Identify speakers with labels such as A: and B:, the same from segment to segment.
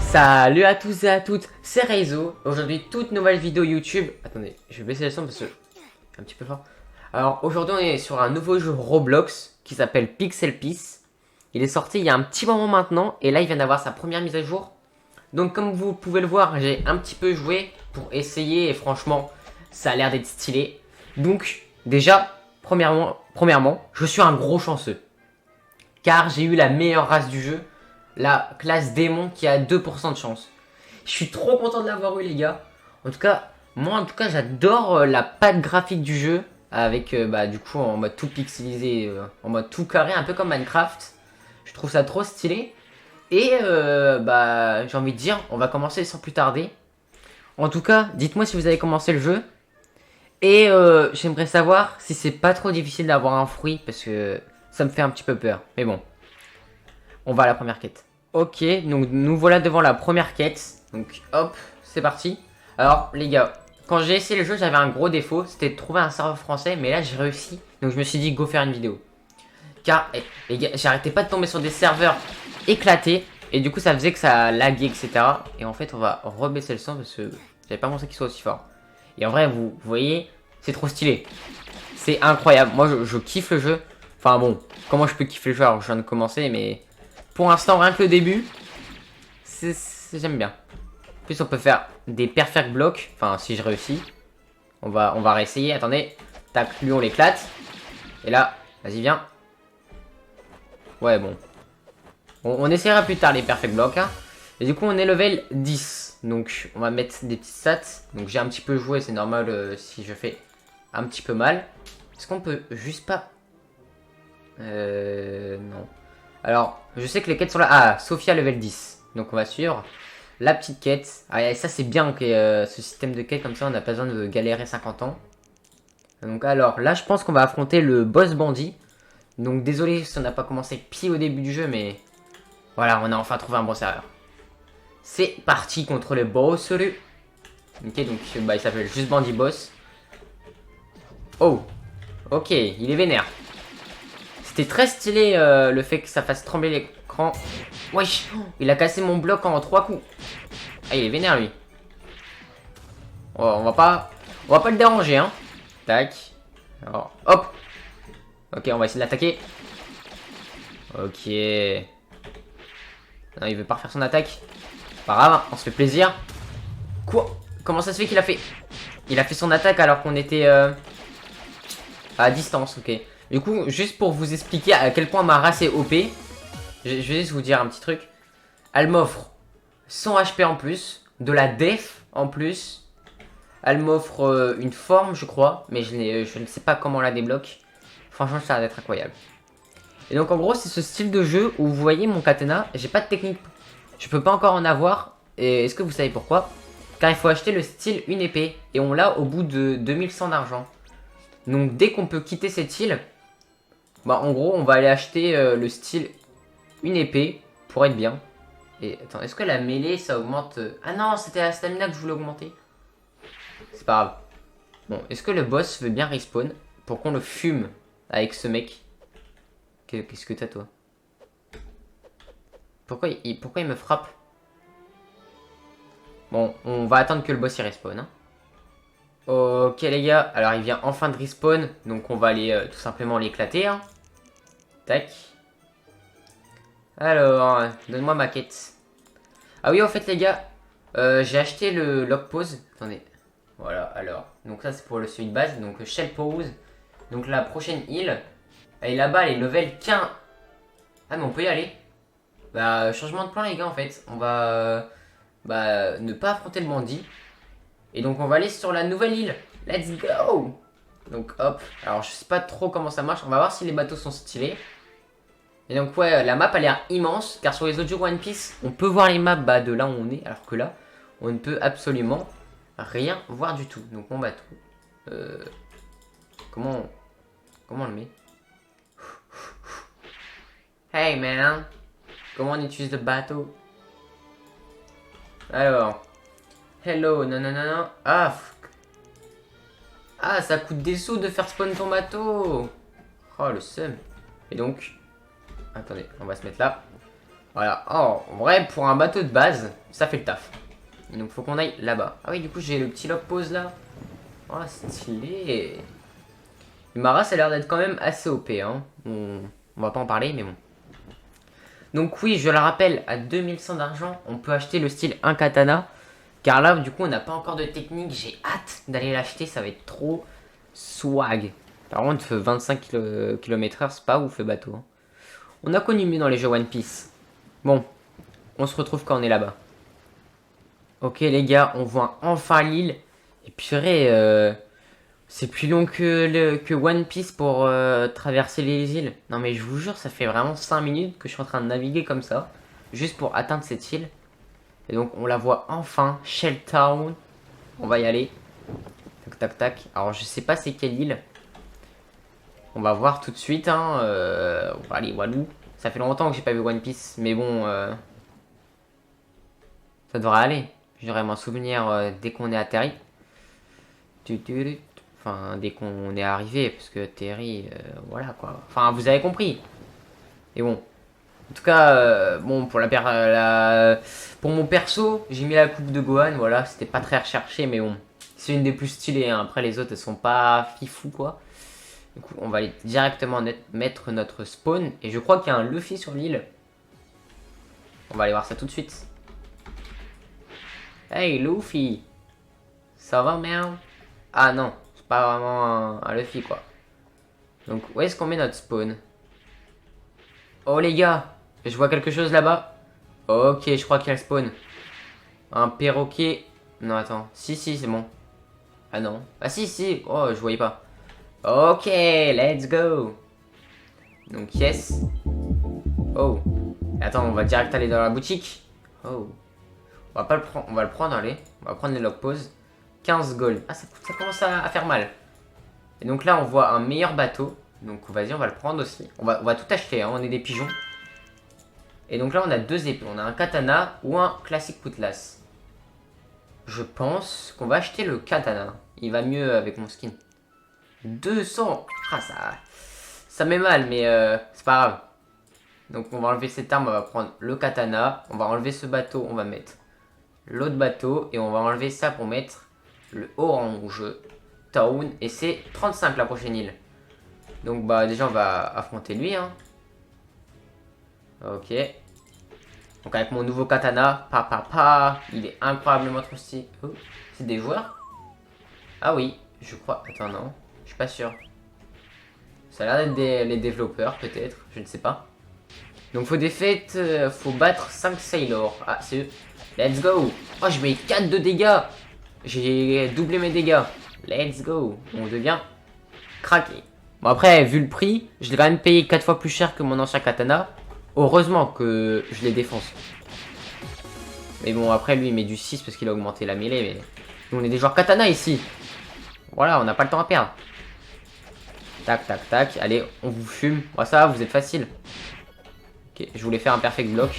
A: Salut à tous et à toutes, c'est Reizo. Aujourd'hui, toute nouvelle vidéo YouTube. Attendez, je vais baisser le son parce que c'est un petit peu fort. Alors aujourd'hui, on est sur un nouveau jeu Roblox qui s'appelle Pixel Peace. Il est sorti il y a un petit moment maintenant et là, il vient d'avoir sa première mise à jour. Donc comme vous pouvez le voir, j'ai un petit peu joué pour essayer et franchement, ça a l'air d'être stylé. Donc déjà, premièrement, je suis un gros chanceux. Car j'ai eu la meilleure race du jeu, la classe démon qui a 2% de chance. Je suis trop content de l'avoir eu les gars. En tout cas, moi j'adore la patte graphique du jeu. Avec du coup en mode tout pixelisé, en mode tout carré, un peu comme Minecraft. Je trouve ça trop stylé. Et j'ai envie de dire, on va commencer sans plus tarder. En tout cas, dites-moi si vous avez commencé le jeu. Et j'aimerais savoir si c'est pas trop difficile d'avoir un fruit, parce que ça me fait un petit peu peur. Mais bon, on va à la première quête. Ok, donc nous voilà devant la première quête. Donc hop, c'est parti. Alors les gars, quand j'ai essayé le jeu, j'avais un gros défaut, c'était de trouver un serveur français, mais là j'ai réussi. Donc je me suis dit go faire une vidéo. Car les gars, j'arrêtais pas de tomber sur des serveurs éclatés. Et du coup ça faisait que ça laguait, etc. Et en fait on va rebaisser le son parce que j'avais pas pensé qu'il soit aussi fort. Et en vrai vous voyez, c'est trop stylé. C'est incroyable, moi je kiffe le jeu. Enfin bon, comment je peux kiffer le jeu alors que je viens de commencer, mais pour l'instant rien que le début, j'aime bien. En plus on peut faire des perfect blocks, enfin si je réussis. On va réessayer, attendez. Tac, lui on l'éclate. Et là, vas-y viens. Ouais bon. On essaiera plus tard les perfect blocks. Hein. Et du coup on est level 10. Donc on va mettre des petits stats. Donc j'ai un petit peu joué, c'est normal si je fais un petit peu mal. Est-ce qu'on peut juste pas... non. Alors, je sais que les quêtes sont là. Ah, Sophia level 10. Donc on va suivre la petite quête. Ah, et ça c'est bien que ce système de quête comme ça, on n'a pas besoin de galérer 50 ans. Donc alors, là je pense qu'on va affronter le boss bandit. Donc désolé si on n'a pas commencé pile au début du jeu, mais... Voilà, on a enfin trouvé un bon serveur. C'est parti contre le boss. Ok, donc il s'appelle juste Bandit Boss. Oh, ok, il est vénère. C'était très stylé le fait que ça fasse trembler l'écran. Wesh, il a cassé mon bloc en 3 coups. Ah, il est vénère lui. Oh, on va pas le déranger, hein. Tac. Alors, hop. Ok, on va essayer de l'attaquer. Ok. Non, il veut pas refaire son attaque. Pas grave, on se fait plaisir. Quoi? Comment ça se fait qu'il a fait... Il a fait son attaque alors qu'on était à distance, ok. Du coup, juste pour vous expliquer à quel point ma race est OP, je vais juste vous dire un petit truc. Elle m'offre 100 HP en plus, de la def en plus. Elle m'offre une forme, je crois, mais je ne sais pas comment on la débloque. Franchement, ça a l'air d'être incroyable. Et donc, en gros, c'est ce style de jeu où vous voyez mon katana, j'ai pas de technique. Je peux pas encore en avoir. Et est-ce que vous savez pourquoi? Car il faut acheter le style une épée. Et on l'a au bout de 2100 d'argent. Donc, dès qu'on peut quitter cette île, en gros, on va aller acheter le style une épée pour être bien. Et attends, est-ce que la mêlée ça augmente Ah non, c'était la stamina que je voulais augmenter. C'est pas grave. Bon, est-ce que le boss veut bien respawn pour qu'on le fume avec ce mec? Qu'est-ce que t'as toi? Pourquoi il me frappe? Bon, on va attendre que le boss il respawn. Hein. Ok les gars, alors il vient enfin de respawn. Donc on va aller tout simplement l'éclater. Hein. Tac. Alors, donne-moi ma quête. Ah oui, en fait, les gars, j'ai acheté le lock pause. Attendez. Voilà, alors. Donc, ça, c'est pour le celui de base. Donc, shell pause. Donc, la prochaine île. Et là-bas, elle est level 15. Ah, mais on peut y aller. Bah, changement de plan, les gars, en fait. On va ne pas affronter le bandit. Et donc, on va aller sur la nouvelle île. Let's go! Donc, hop. Alors, je sais pas trop comment ça marche. On va voir si les bateaux sont stylés. Et donc ouais, la map a l'air immense, car sur les autres jeux One Piece, on peut voir les maps de là où on est, alors que là, on ne peut absolument rien voir du tout. Donc mon bateau, comment on le met? Hey man, comment on utilise le bateau? Alors, hello, non non non non, ah, ça coûte des sous de faire spawn ton bateau. Oh le seum. Et donc... Attendez, on va se mettre là. Voilà. Oh, en vrai, pour un bateau de base, ça fait le taf. Et donc, faut qu'on aille là-bas. Ah oui, du coup, j'ai le petit lock pause là. Oh, stylé. Mara, ça a l'air d'être quand même assez OP. Hein. On va pas en parler, mais bon. Donc oui, je le rappelle, à 2100 d'argent, on peut acheter le style un katana. Car là, du coup, on n'a pas encore de technique. J'ai hâte d'aller l'acheter, ça va être trop swag. Par contre, 25 km/h, c'est pas ouf le bateau. Hein. On a connu mieux dans les jeux One Piece. Bon, on se retrouve quand on est là-bas. Ok les gars, on voit enfin l'île. Et purée, c'est plus long que One Piece pour traverser les îles. Non mais je vous jure, ça fait vraiment 5 minutes que je suis en train de naviguer comme ça. Juste pour atteindre cette île. Et donc on la voit enfin, Shell Town. On va y aller. Tac tac tac. Alors je sais pas c'est quelle île. On va voir tout de suite. Hein. On va aller Walou. Ça fait longtemps que j'ai pas vu One Piece. Mais bon, ça devrait aller. J'aurai m'en souvenir dès qu'on est atterri. Enfin, dès qu'on est arrivé, parce que Terry, voilà quoi. Enfin, vous avez compris. Et bon. En tout cas, bon, pour mon perso, j'ai mis la coupe de Gohan, voilà, c'était pas très recherché, mais bon. C'est une des plus stylées, hein. Après les autres, elles sont pas fifou, quoi. Du coup, on va aller directement mettre notre spawn. Et je crois qu'il y a un Luffy sur l'île. On va aller voir ça tout de suite. Hey, Luffy! Ça va, merde? Ah non, c'est pas vraiment un Luffy, quoi. Donc, où est-ce qu'on met notre spawn? Oh, les gars! Je vois quelque chose là-bas. Ok, je crois qu'il y a le spawn. Un perroquet. Non, attends. Si, si, c'est bon. Ah non. Ah si, si. Oh, je voyais pas. Ok, let's go. Donc, yes. Oh. Attends, on va direct aller dans la boutique. Oh. On va pas le prendre. On va le prendre, allez. On va prendre les log pause. 15 gold. Ah, ça commence à faire mal. Et donc là, on voit un meilleur bateau. Donc, vas-y, on va le prendre aussi. On va tout acheter, hein. On est des pigeons. Et donc là, on a deux épées. On a un katana ou un classique cutlass. Je pense qu'on va acheter le katana. Il va mieux avec mon skin. 200. Ah, ça met mal, mais c'est pas grave. Donc on va enlever cette arme, on va prendre le katana. On va enlever ce bateau, on va mettre l'autre bateau. Et on va enlever ça pour mettre le orange town. Et c'est 35 la prochaine île. Donc bah déjà on va affronter lui. Hein. Ok. Donc avec mon nouveau katana, il est incroyablement trop stylé. Oh, c'est des joueurs? Ah oui, je crois. Attends, non, je suis pas sûr. Ça a l'air d'être les développeurs, peut-être, je ne sais pas. Donc faut des fêtes, faut battre 5 sailors. Ah, c'est eux. Let's go. Oh, je mets 4 de dégâts. J'ai doublé mes dégâts. Let's go. On devient craqué. Bon après, vu le prix, je l'ai quand même payé 4 fois plus cher que mon ancien katana. Heureusement que je les défonce. Mais bon, après, lui, il met du 6 parce qu'il a augmenté la mêlée. Mais nous, on est des joueurs katana ici. Voilà, on n'a pas le temps à perdre. Tac, tac, tac. Allez, on vous fume. Bon, ça va, vous êtes facile. Ok, je voulais faire un perfect block.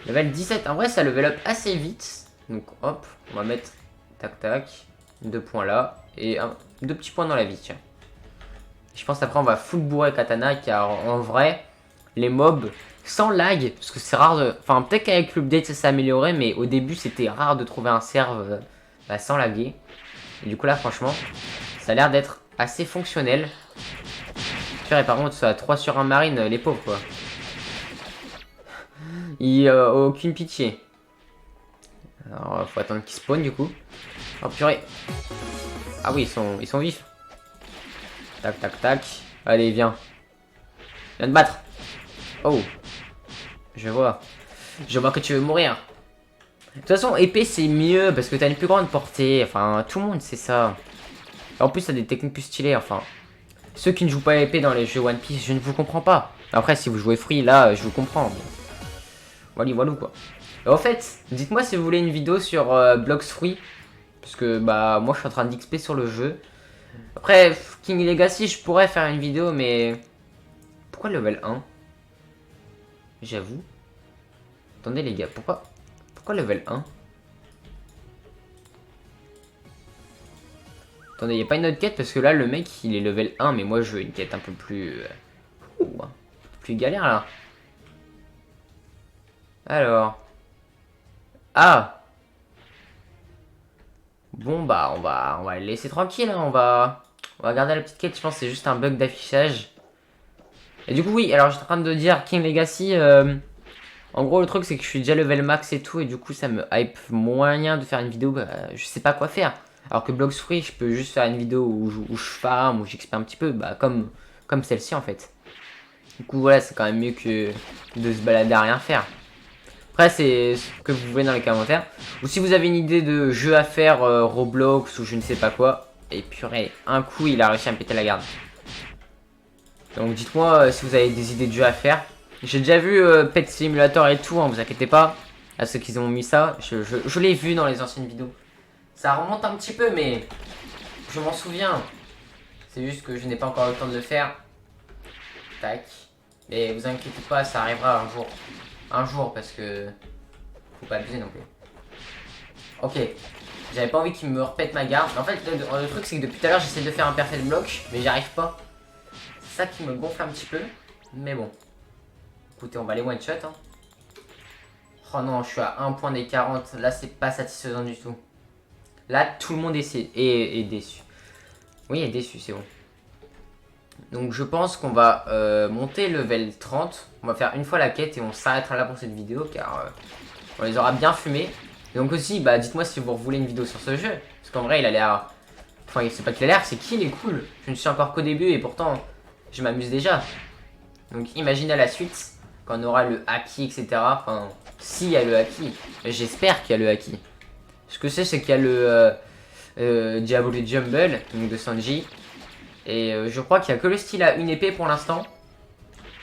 A: Level 17. En vrai, ça level up assez vite. Donc, hop, on va mettre... Tac, tac. 2 points là. Et 2 petits points dans la vie, tiens. Je pense après, on va full bourrer katana. Car en vrai... Les mobs sans lag, parce que c'est rare de... Enfin, peut-être qu'avec l'update ça s'est amélioré, mais au début c'était rare de trouver un serve sans laguer. Et du coup là, franchement, ça a l'air d'être assez fonctionnel. Purée, par contre, ça a 3 sur 1 marine, les pauvres quoi. Il aucune pitié. Alors, faut attendre qu'ils spawnent du coup. Oh purée. Ah oui, ils sont vifs. Tac, tac, tac. Allez, viens. Viens te battre. Oh, je vois. Je vois que tu veux mourir. De toute façon, épée c'est mieux parce que t'as une plus grande portée. Enfin, tout le monde sait ça. En plus, t'as des techniques plus stylées. Enfin, ceux qui ne jouent pas à épée dans les jeux One Piece, je ne vous comprends pas. Après, si vous jouez free, là, je vous comprends. Mais... Voilà, voilà quoi. Et en fait, dites-moi si vous voulez une vidéo sur Blox Free. Parce que, bah, moi je suis en train d'XP sur le jeu. Après, King Legacy, je pourrais faire une vidéo, mais. Pourquoi level 1? J'avoue. Attendez les gars, pourquoi level 1? Attendez, y a pas une autre quête parce que là le mec il est level 1 mais moi je veux une quête un peu plus... plus galère là. Alors. Ah. Bon bah on va le laisser tranquille, hein. On va garder la petite quête, je pense que c'est juste un bug d'affichage. Et du coup oui, alors j'étais en train de dire King Legacy, en gros le truc c'est que je suis déjà level max et tout, et du coup ça me hype moyen de faire une vidéo, bah, je sais pas quoi faire. Alors que Blox Free, je peux juste faire une vidéo où je farm, où j'expère un petit peu, bah comme celle-ci en fait. Du coup voilà, c'est quand même mieux que de se balader à rien faire. Après, c'est ce que vous voulez dans les commentaires. Ou si vous avez une idée de jeu à faire, Roblox ou je ne sais pas quoi. Et purée, un coup, il a réussi à me péter la garde. Donc dites-moi si vous avez des idées de jeux à faire. J'ai déjà vu Pet Simulator et tout, hein, vous inquiétez pas. À ceux qui ont mis ça, je l'ai vu dans les anciennes vidéos. Ça remonte un petit peu, mais je m'en souviens. C'est juste que je n'ai pas encore le temps de le faire. Tac. Mais vous inquiétez pas, ça arrivera un jour. Un jour, parce que faut pas abuser non plus. Ok, j'avais pas envie qu'il me repète ma garde. En fait, le truc c'est que depuis tout à l'heure j'essaie de faire un perfect block, mais j'y arrive pas. C'est ça qui me gonfle un petit peu. Mais bon. Écoutez, on va les one shot. Hein. Oh non, je suis à 1 point des 40. Là, c'est pas satisfaisant du tout. Là, tout le monde est déçu. Oui, est déçu, c'est bon. Donc, je pense qu'on va monter level 30. On va faire une fois la quête et on s'arrêtera là pour cette vidéo car on les aura bien fumés. Et donc aussi, bah dites-moi si vous voulez une vidéo sur ce jeu. Parce qu'en vrai, il a l'air... Enfin, c'est pas qu'il a l'air, c'est qu'il est cool. Je ne suis encore qu'au début et pourtant, je m'amuse déjà. Donc imaginez à la suite, quand on aura le haki, etc. Enfin, s'il y a le haki. J'espère qu'il y a le haki. Ce que c'est qu'il y a le Diablo Jumble, donc de Sanji. Et je crois qu'il n'y a que le style à une épée pour l'instant.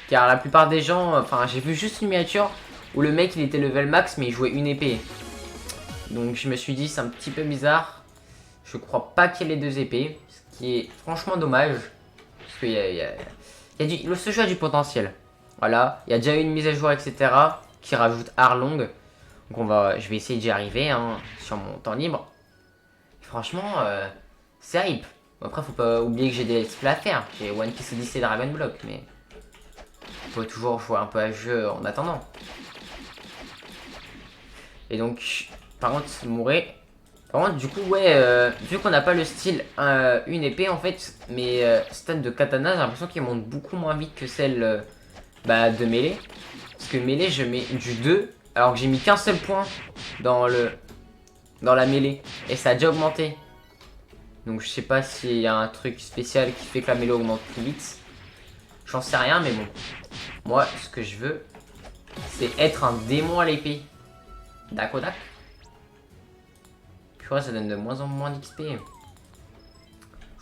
A: Car la plupart des gens... Enfin, j'ai vu juste une miniature où le mec, il était level max, mais il jouait une épée. Donc je me suis dit c'est un petit peu bizarre. Je crois pas qu'il y ait les deux épées. Ce qui est franchement dommage. Parce que ce jeu a du potentiel. Voilà. Il y a déjà eu une mise à jour etc. Qui rajoute Arlong. Donc je vais essayer d'y arriver hein, sur mon temps libre. Franchement c'est hype. Après faut pas oublier que j'ai des let's play à faire. J'ai One Piece Odyssey Dragon Block. Mais faut toujours jouer un peu à ce jeu en attendant. Et donc... Par contre, mourir. Par contre, du coup, ouais, vu qu'on n'a pas le style une épée, en fait, mes stats de katana, j'ai l'impression qu'ils montent beaucoup moins vite que celle de mêlée. Parce que mêlée, je mets du 2, alors que j'ai mis qu'un seul point dans la mêlée. Et ça a déjà augmenté. Donc, je sais pas s'il y a un truc spécial qui fait que la mêlée augmente plus vite. J'en sais rien, mais bon. Moi, ce que je veux, c'est être un démon à l'épée. D'accord. Ça donne de moins en moins d'XP.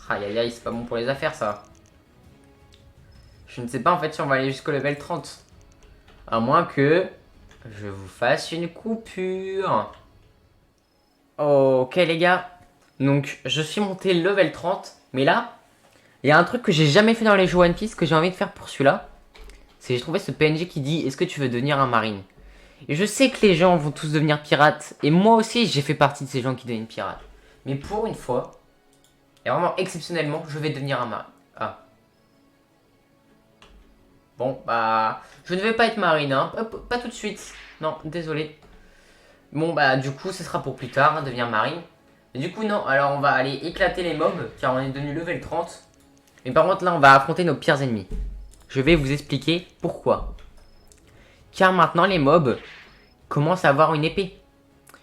A: Aïe aïe aïe, c'est pas bon pour les affaires ça. Je ne sais pas en fait si on va aller jusqu'au level 30. À moins que je vous fasse une coupure. Ok les gars. Donc je suis monté level 30. Mais là, il y a un truc que j'ai jamais fait dans les jeux One Piece que j'ai envie de faire pour celui-là. C'est j'ai trouvé ce PNJ qui dit est-ce que tu veux devenir un marine? Et je sais que les gens vont tous devenir pirates. Et moi aussi, j'ai fait partie de ces gens qui deviennent pirates. Mais pour une fois, et vraiment exceptionnellement, je vais devenir un marine. Ah. Bon, bah... Je ne vais pas être marine, hein. Pas tout de suite. Non, désolé. Bon, bah, du coup, ce sera pour plus tard, hein, devenir marine. Et du coup, non. Alors, on va aller éclater les mobs, car on est devenu level 30. Mais par contre, là, on va affronter nos pires ennemis. Je vais vous expliquer pourquoi. Car maintenant, les mobs commencent à avoir une épée.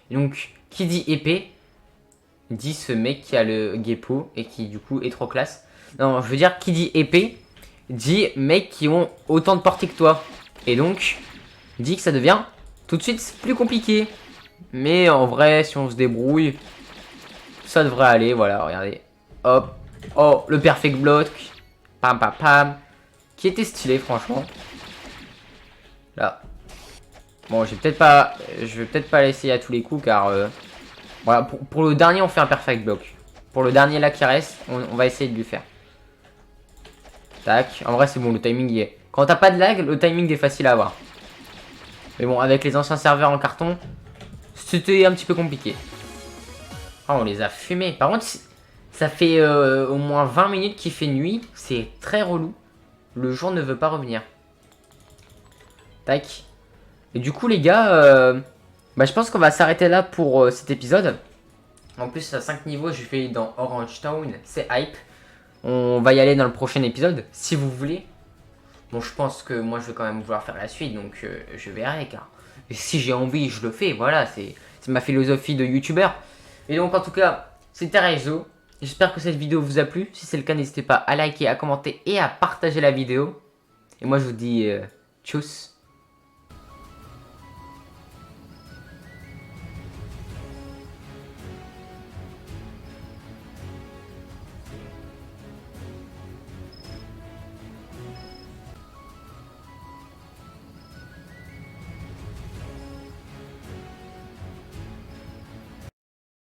A: Donc, qui dit épée, dit ce mec qui a le Geppo et qui, du coup, est trop classe. Non, je veux dire, qui dit épée, dit mecs qui ont autant de portée que toi. Et donc, dit que ça devient tout de suite plus compliqué. Mais en vrai, si on se débrouille, ça devrait aller. Voilà, regardez. Hop. Oh, le perfect block. Pam, pam, pam. Qui était stylé, franchement. Là. Bon, je vais peut-être pas l'essayer à tous les coups car voilà, pour le dernier on fait un perfect block. Pour le dernier là qui reste, on va essayer de lui faire. Tac, en vrai c'est bon, le timing y est. Quand t'as pas de lag, le timing est facile à avoir. Mais bon, avec les anciens serveurs en carton, c'était un petit peu compliqué. Ah, on les a fumés. Par contre, ça fait au moins 20 minutes qu'il fait nuit, c'est très relou. Le jour ne veut pas revenir. Tac. Et du coup les gars, je pense qu'on va s'arrêter là pour cet épisode. En plus à 5 niveaux je fais dans Orange Town, c'est hype. On va y aller dans le prochain épisode, si vous voulez. Bon je pense que moi je vais quand même vouloir faire la suite, donc je verrai car si j'ai envie je le fais, voilà, c'est ma philosophie de youtubeur. Et donc en tout cas, c'était Reizo. J'espère que cette vidéo vous a plu. Si c'est le cas, n'hésitez pas à liker, à commenter et à partager la vidéo. Et moi je vous dis tchuss.